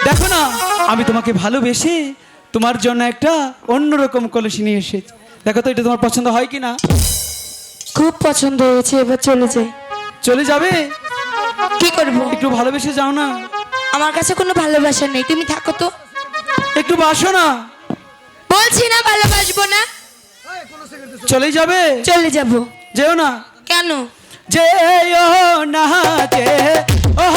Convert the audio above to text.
দেখো না, আমি তোমাকে ভালোবেসে তোমার জন্য একটা অন্যরকম কলসি নিয়ে এসেছি। দেখো তো এটা তোমার পছন্দ হয় কি না? খুব পছন্দ হয়েছে, এবার চলে যাই। চলে যাবে? কি করব? একটু ভালোবেসে যাও না। আমার কাছে কোনো ভালোবাসা নেই, তুমি থাকো তো। একটু বাসো না। বলছি না ভালোবাসবো না। চলে যাবে? চলে যাব। যেও না। কেন? যেও না, যে ও